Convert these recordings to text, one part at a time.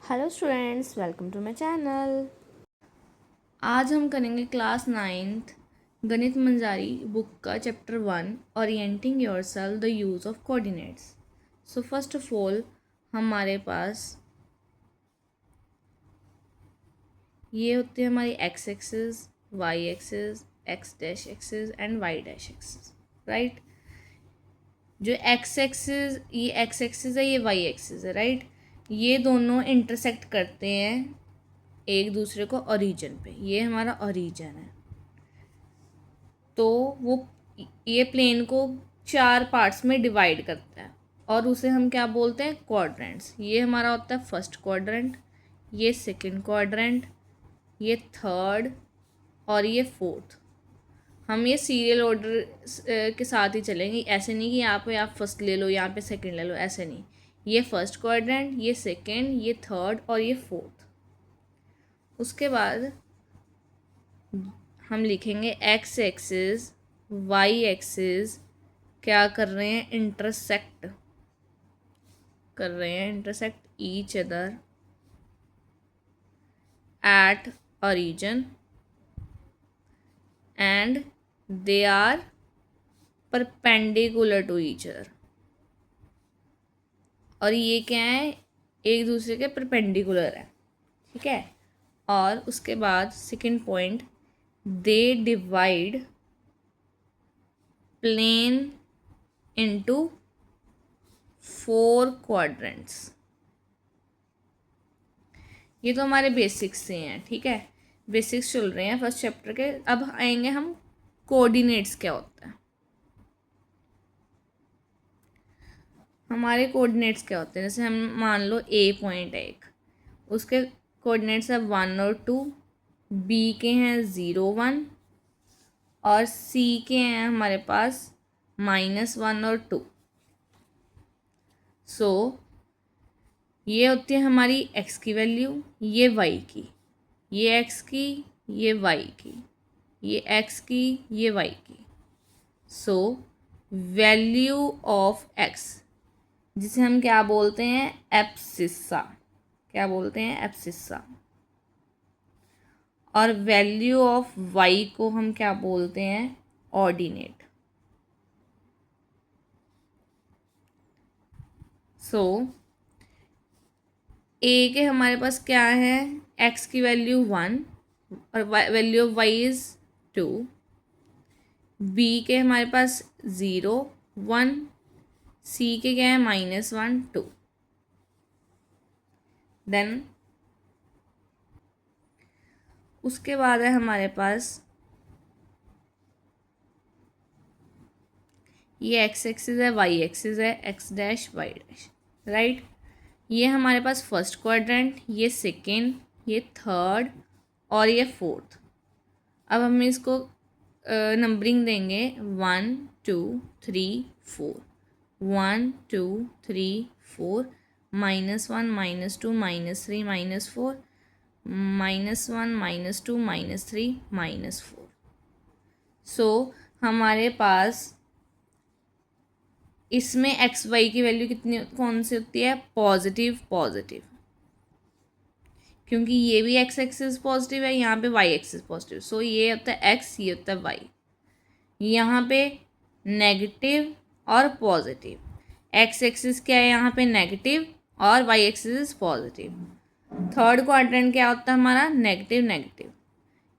Hello students, welcome to my channel. आज हम करेंगे class 9th Ganita Manjari book का chapter 1 orienting yourself the use of coordinates. So first of all हमारे पास ये होती है हमारी X axis, Y axis, X dash axis and Y dash axis, right. जो एक्स एक्सिस है, ये वाई एक्सिस है, राइट। ये दोनों इंटरसेक्ट करते हैं एक दूसरे को ओरिजिन पे। ये हमारा ओरिजिन है, तो वो ये प्लेन को 4 पार्ट्स में डिवाइड करता है और उसे हम क्या बोलते हैं, क्वाड्रेंट्स। ये हमारा होता है फर्स्ट क्वाड्रेंट, ये सेकंड क्वाड्रेंट, ये थर्ड और ये फोर्थ। हम ये सीरियल ऑर्डर के साथ ही चलेंगे, ऐसे नहीं कि यहाँ पे आप फर्स्ट ले लो, यहाँ पे सेकंड ले लो, ऐसे नहीं। ये फर्स्ट क्वाड्रेंट, ये सेकंड, ये थर्ड और ये फोर्थ। उसके बाद हम लिखेंगे एक्स एक्सिस, वाई एक्सिस क्या कर रहे हैं, इंटरसेक्ट कर रहे हैं, intersect each other at origin and they are perpendicular to each other. और ये क्या है, एक दूसरे के परपेंडिकुलर है, ठीक है। और उसके बाद second point, they divide plane into 4 quadrants. ये तो हमारे बेसिक्स से हैं, ठीक है, बेसिक्स चल रहे हैं फर्स्ट चैप्टर के। अब आएंगे हम कोऑर्डिनेट्स क्या होता है। हमारे कोऑर्डिनेट्स क्या होते हैं, जैसे हम मान लो ए पॉइंट है एक, उसके कोऑर्डिनेट्स है 1 और 2, बी के हैं 0 1 और सी के हैं हमारे पास -1 और 2। सो ये होती है हमारी एक्स की वैल्यू, ये वाई की, ये एक्स की, ये वाई की, ये एक्स की, ये वाई की। सो वैल्यू ऑफ एक्स, जिसे हम क्या बोलते हैं, एब्सिस्सा। क्या बोलते हैं, एब्सिस्सा। और वैल्यू ऑफ वाई को हम क्या बोलते हैं, ऑर्डिनेट। सो ए के हमारे पास क्या है, एक्स की वैल्यू 1 और value of Y is 2। B के हमारे पास 0 1, सी के क्या है -1 2। देन उसके बाद है हमारे पास ये एक्स एक्सिस है, वाई एक्सिस है, X dash Y dash, right. ये हमारे पास फर्स्ट क्वाड्रेंट, ये सेकेंड, ये थर्ड और ये फोर्थ। अब हम इसको नंबरिंग देंगे 1 2 3 4, 1 2 3 4, -1 -2 -3 -4, -1 -2 -3 -4। सो हमारे पास इसमें एक्स वाई की वैल्यू कितनी कौन सी होती है, पॉजिटिव पॉजिटिव, क्योंकि ये भी एक्स एक्सिस पॉजिटिव है, यहाँ पे वाई एक्सिस पॉजिटिव। सो ये होता है एक्स, ये होता है वाई। यहाँ पे नेगेटिव और पॉजिटिव। एक्स एक्सिस क्या है यहाँ पे, नेगेटिव, और Y axis positive. Third quadrant क्या होता है हमारा, नेगेटिव नेगेटिव,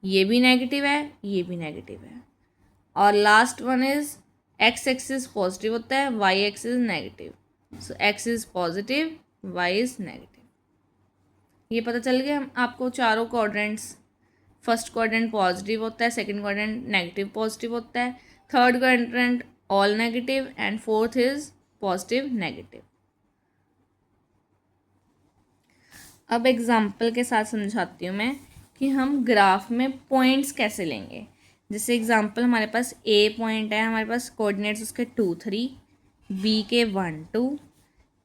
ये भी नेगेटिव है, ये भी नेगेटिव है। और last one is X axis positive होता है, Y axis negative. So X is positive, Y is negative. ये पता चल गया आपको चारों क्वाड्रेंट्स। फर्स्ट क्वाड्रेंट पॉजिटिव होता है, सेकंड क्वाड्रेंट नेगेटिव पॉजिटिव होता है, third quadrant all negative and fourth is positive negative. अब एग्जाम्पल के साथ समझाती हूँ मैं कि हम ग्राफ में पॉइंट्स कैसे लेंगे। जैसे एग्जाम्पल हमारे पास ए पॉइंट है, हमारे पास कोऑर्डिनेट्स उसके 2 3, बी के 1 2,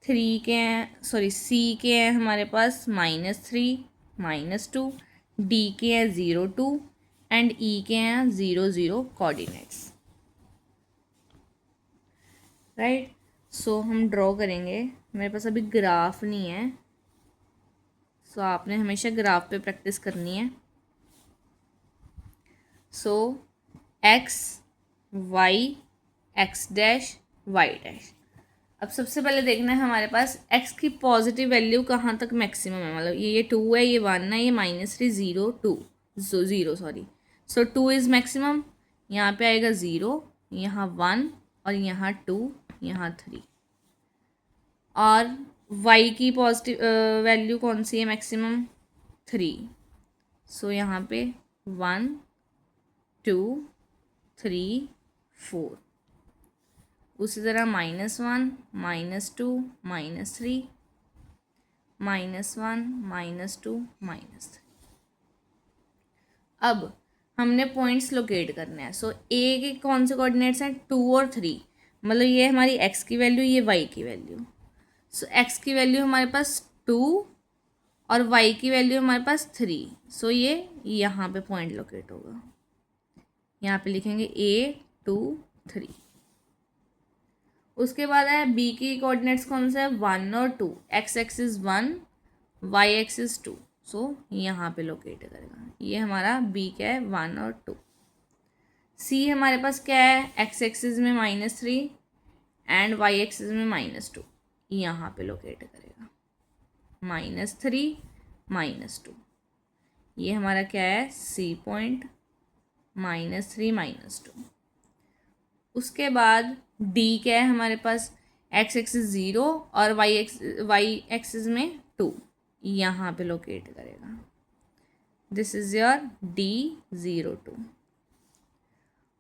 थ्री के हैं, सॉरी सी के हैं हमारे पास -3 -2, डी के हैं 0 2 एंड ई के हैं 0 0 कोऑर्डिनेट्स, राइट। सो हम ड्रॉ करेंगे, मेरे पास अभी ग्राफ नहीं है, सो आपने हमेशा ग्राफ पे प्रैक्टिस करनी है. So x y x dash Y dash. अब सबसे पहले देखना है हमारे पास x की पॉजिटिव वैल्यू कहाँ तक मैक्सिमम है. मतलब ये 2 है, ये 1 है, ये -3 0 2 0 सॉरी. So 2 is maximum. यहाँ पे आएगा 0, यहाँ 1 और यहाँ 2, यहाँ 3. और y की पॉजिटिव वैल्यू कौन सी है मैक्सिमम? 3. सो यहाँ पे 1 2 3 4. उसी तरह -1 -2 -3 -1 -2 -3. अब हमने पॉइंट्स लोकेट करने हैं. सो ए के कौन से कोऑर्डिनेट्स हैं? 2 और 3. मतलब ये हमारी x की वैल्यू, ये y की वैल्यू. सो x की वैल्यू हमारे पास 2 और y की वैल्यू हमारे पास 3. सो ये यहाँ पे पॉइंट लोकेट होगा. यहाँ पे लिखेंगे A 2 3. उसके बाद है बी की कोऑर्डिनेट्स कौन से है? 1 और 2. X axis 1, Y axis 2. So यहाँ पे लोकेट करेगा. ये हमारा बी क्या है? 1 और 2. सी हमारे पास क्या है? एक्स एक्सिस में -3 एंड वाई एक्सिस में -2. यहाँ पे लोकेट करेगा. -3 -2. ये हमारा क्या है? C point. -3 -2. उसके बाद डी क्या है हमारे पास? एक्स एक्सिस 0 और वाई एक्सिस में 2. यहाँ पे लोकेट करेगा. This is your D02.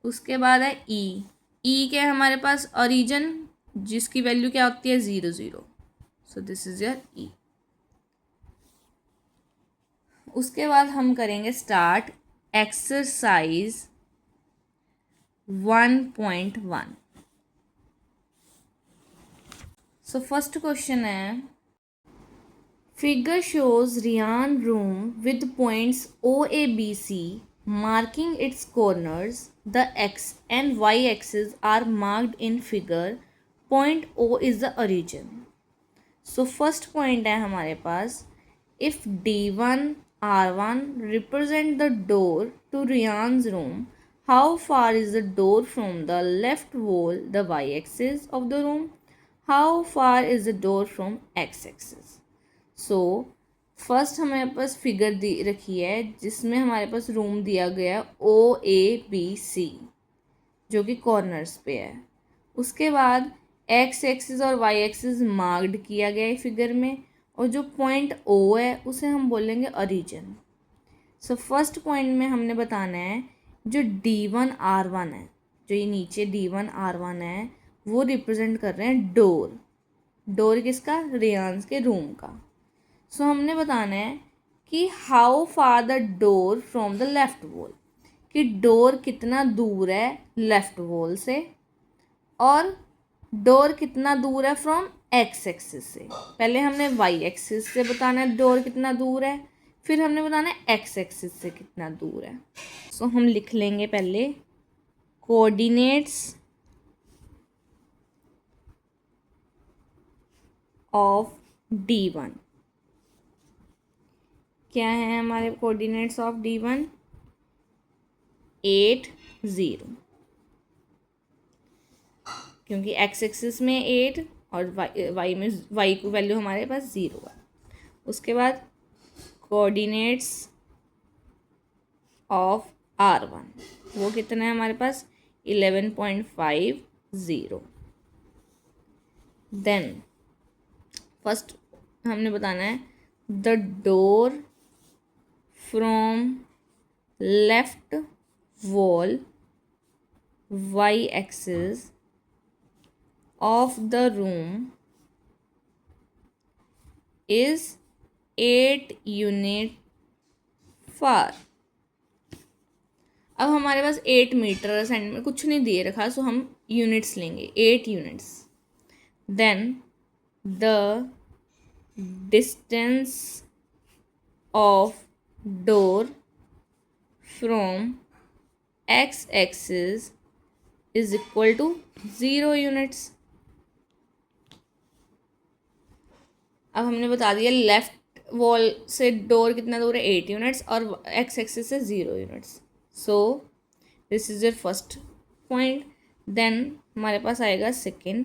उसके बाद है ई क्या है हमारे पास? ओरिजिन, जिसकी वैल्यू क्या होती है? 0 0. So this is your E. उसके बाद हम करेंगे start exercise 1.1. So first question है, figure shows Ryan room with points OABC marking its corners. The x and y axes are marked in figure. Point O is the origin. So first point है हमारे पास, if D1 R1 represent the door to Rian's room, how far is the door from the left wall, the y axis of the room? How far is the door from x axis? So first हमारे पास figure दी रखी है जिसमें हमारे पास room दिया गया OABC जो कि corners पे है. उसके बाद एक्स एक्सिस और वाई एक्सिस मार्क्ड किया गया है फिगर में, और जो पॉइंट O है उसे हम बोलेंगे ओरिजिन. सो फर्स्ट पॉइंट में हमने बताना है जो D1 R1 है, जो ये नीचे D1 R1 है, वो रिप्रेजेंट कर रहे हैं डोर. डोर किसका? रियान्स के रूम का. सो हमने बताना है कि how far the door from the left wall, कि डोर कितना दूर है लेफ्ट वॉल से, और डोर कितना दूर है फ्रॉम एक्स एक्सिस से. पहले हमने वाई एक्सिस से बताना है डोर कितना दूर है, फिर हमने बताना है एक्स एक्सिस से कितना दूर है. सो हम लिख लेंगे पहले कोऑर्डिनेट्स ऑफ D1. क्या है हमारे कोऑर्डिनेट्स ऑफ D1? 8 0, क्योंकि एक्स एक्सिस में 8 और वाई में वाई की वैल्यू हमारे पास 0 है. उसके बाद कोऑर्डिनेट्स ऑफ R1, वो कितना है हमारे पास? 11.50. देन फर्स्ट हमने बताना है the door from left wall y axis of the room is 8 unit far. अब हमारे पास 8 मीटर सेंटीमीटर कुछ नहीं दिए रखा, सो हम यूनिट्स लेंगे. 8 units. Then the distance of door from X axis is equal to 0 units. अब हमने बता दिया लेफ्ट वॉल से डोर कितना दूर है 8 यूनिट्स और एक्स एक्सिस से 0 units. So this is your first point. Then हमारे पास आएगा सेकेंड.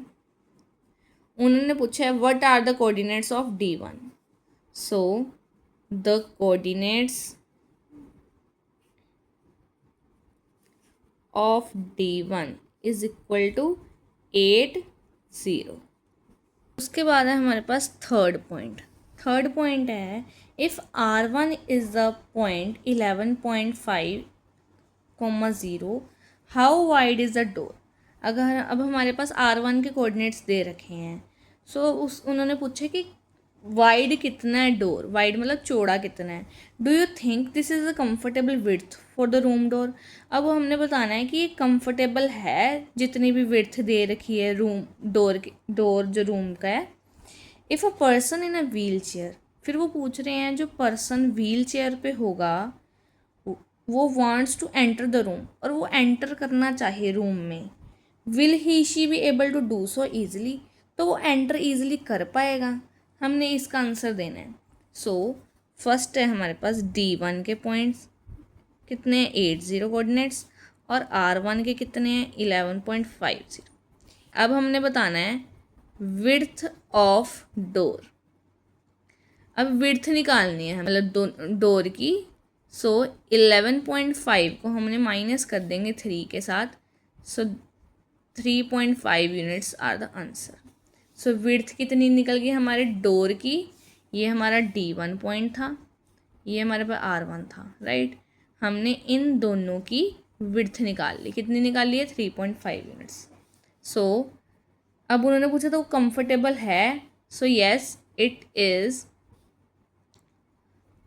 उन्होंने पूछा है what are the coordinates of D1. So the coordinates of D1 is equal to 8 0. उसके बाद है हमारे पास थर्ड पॉइंट. थर्ड पॉइंट है if R1 is the point 11.5 0, how wide is the door. अगर अब हमारे पास R1 के कोऑर्डिनेट्स दे रखे हैं. सो उन्होंने पूछा कि वाइड कितना है डोर. वाइड मतलब चौड़ा कितना है. Do you think this is a comfortable width for the room door. अब हमने बताना है कि ये कंफर्टेबल है जितनी भी विड्थ दे रखी है रूम डोर जो रूम का है. If a person in a wheel chair, फिर वो पूछ रहे हैं जो पर्सन व्हील चेयर पे होगा वो wants to enter the room, और वो एंटर करना चाहे रूम में, will he she be able to do so easily. तो वो एंटर ईजिली कर पाएगा. हमने इसका आंसर देना है. सो फर्स्ट है हमारे पास D1 के पॉइंट्स कितने हैं 8 0 कोऑर्डिनेट्स और R1 के कितने हैं 11.50. अब हमने बताना है विड्थ ऑफ डोर. अब विड्थ निकालनी है मतलब डोर की. सो 11.5 को हमने माइनस कर देंगे 3 के साथ. So 3.5 units are the answer. So width कितनी निकल गई हमारे डोर की. ये हमारा D1 पॉइंट था, ये हमारे पास R1 था, राइट. हमने इन दोनों की विड्थ निकाल ली. कितनी निकाल ली है 3.5 यूनिट्स. सो अब उन्होंने पूछा तो कंफर्टेबल है. So yes it is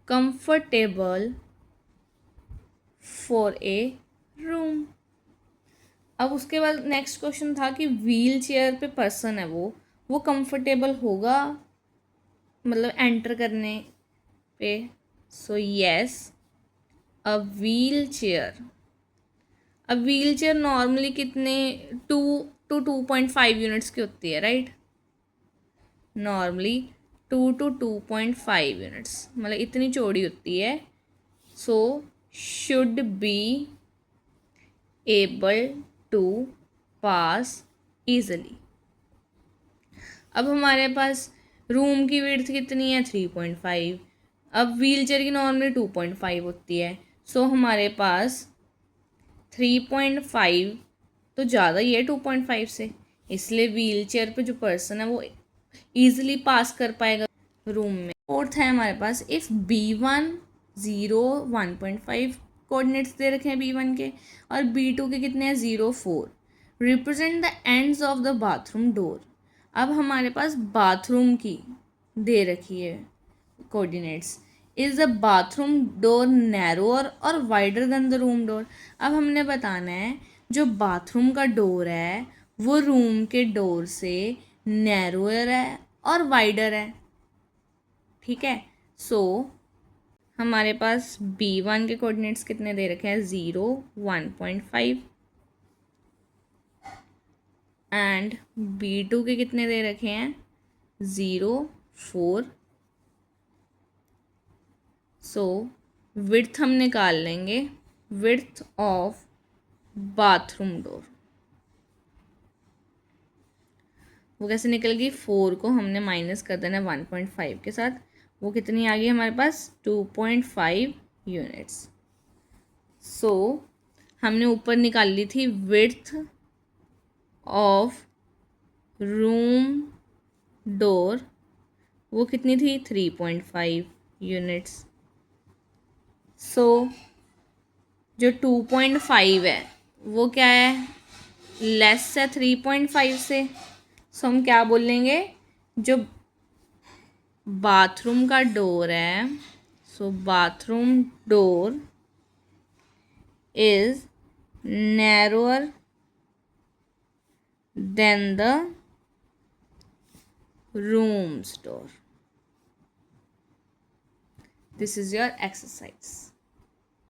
comfortable for a room. अब उसके बाद नेक्स्ट क्वेश्चन था कि व्हील चेयर पे पर्सन है वो कंफर्टेबल होगा मतलब एंटर करने पे. So yes a wheel chair. अब व्हील चेयर नॉर्मली कितने 2 to 2.5 यूनिट्स की होती है, राइट. नॉर्मली 2 to 2.5 यूनिट्स मतलब इतनी चौड़ी होती है. So should be able to pass easily. अब हमारे पास रूम की विड्थ कितनी है 3.5. अब व्हील चेयर की नॉर्मली 2.5 होती है. सो हमारे पास 3.5 तो ज़्यादा ही है 2.5 से, इसलिए व्हील चेयर पे जो पर्सन है वो ईजिली पास कर पाएगा रूम में. फोर्थ है हमारे पास इफ़ B1 0 1.5 कोऑर्डिनेट्स दे रखे हैं B1 के और B2 के कितने हैं 0 4. Represent the ends of the bathroom door. अब हमारे पास बाथरूम की दे रखी है coordinates. Is the bathroom door narrower और wider than the room door. अब हमने बताना है जो बाथरूम का डोर है वो रूम के डोर से नैरोअर है और वाइडर है, ठीक है. सो हमारे पास B1 के कोऑर्डिनेट्स कितने दे रखे हैं 0 1.5 एंड B2 के कितने दे रखे हैं 0 4. सो विड्थ हम निकाल लेंगे. विड्थ ऑफ बाथरूम डोर वो कैसे निकल गई 4 को हमने माइनस कर देना 1.5 के साथ. वो कितनी आ गई हमारे पास 2.5 यूनिट्स. सो हमने ऊपर निकाल ली थी विड्थ ऑफ रूम डोर वो कितनी थी 3.5 यूनिट्स. सो जो 2.5 है वो क्या है लेस है 3.5 से. सो हम क्या बोलेंगे जो बाथरूम का डोर है. So bathroom door is narrower than the room's door. This is your exercise.